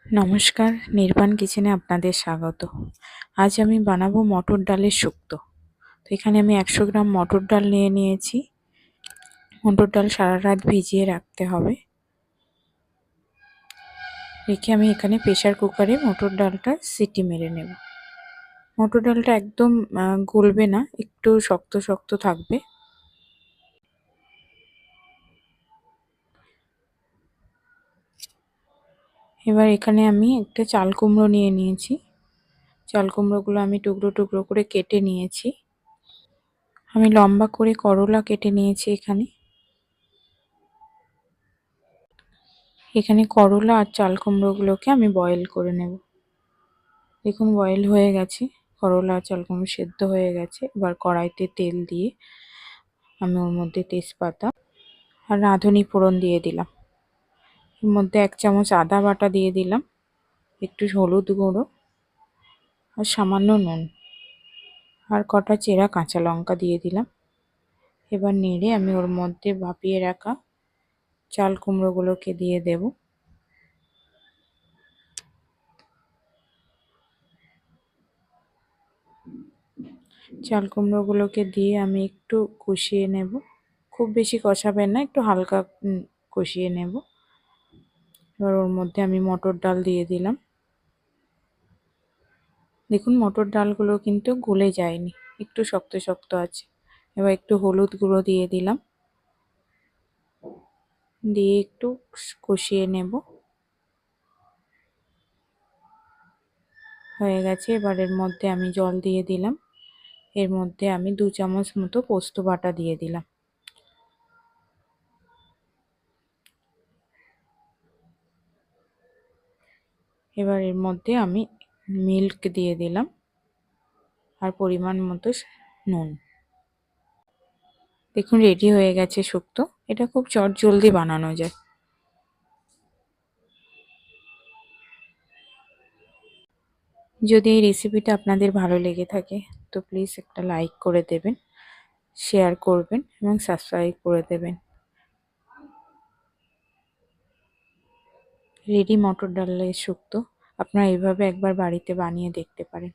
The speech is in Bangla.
নমস্কার, নির্বাণ কিচেনে আপনাদের স্বাগত। আজ আমি বানাবো মটর ডালের শুক্তো। তো এখানে আমি 100 গ্রাম মটর ডাল নিয়ে নিয়েছি। মটর ডাল সারা রাত ভিজিয়ে রাখতে হবে। রেখে আমি এখানে প্রেসার কুকারে মটর ডালটা সিটি মেরে নেব। মটর ডালটা একদম গলবে না, একটু শক্ত শক্ত থাকবে। এবার এখানে আমি একটা চাল কুমড়ো নিয়ে নিয়েছি। চাল কুমড়োগুলো আমি টুকরো টুকরো করে কেটে নিয়েছি। আমি লম্বা করে করলা কেটে নিয়েছি এখানে করলা আর চাল কুমড়োগুলোকে আমি বয়েল করে নেব। দেখুন বয়েল হয়ে গেছে, করলা আর চাল কুমড়ো সেদ্ধ হয়ে গেছে। এবার কড়াইতে তেল দিয়ে আমি ওর মধ্যে তেজপাতা আর রাঁধুনি ফোড়ন দিয়ে দিলাম। এর মধ্যে 1 চামচ আদা বাটা দিয়ে দিলাম, একটু হলুদ গুঁড়ো আর সামান্য নুন আর কটা চেরা কাঁচা লঙ্কা দিয়ে দিলাম। এবার নেড়ে আমি ওর মধ্যে ভাপিয়ে রাখা চাল কুমড়োগুলোকে দিয়ে দেব। চাল কুমড়োগুলোকে দিয়ে আমি একটু কষিয়ে নেব। খুব বেশি কষাবেন না, একটু হালকা কষিয়ে নেব। এবার ওর মধ্যে আমি মটর ডাল দিয়ে দিলাম। দেখুন মটর ডালগুলো কিন্তু গলে যায়নি, একটু শক্ত শক্ত আছে। এবার একটু হলুদ গুঁড়ো দিয়ে দিলাম, দিয়ে একটু কষিয়ে নেব। হয়ে গেছে। এবার এর মধ্যে আমি জল দিয়ে দিলাম। এর মধ্যে আমি 2 চামচ মতো পোস্ত বাটা দিয়ে দিলাম। এবার এর মধ্যে আমি মিল্ক দিয়ে দিলাম আর পরিমাণ মতো নুন। দেখুন রেডি হয়ে গেছে শুক্তো। এটা খুব চটজলদি বানানো যায়। যদি এই রেসিপিটা আপনাদের ভালো লেগে থাকে তো প্লিজ একটা লাইক করে দেবেন, শেয়ার করবেন এবং সাবস্ক্রাইব করে দেবেন। রেডি মটর ডালের শুক্তো। আপনারা এইভাবে একবার বাড়িতে বানিয়ে দেখতে পারেন।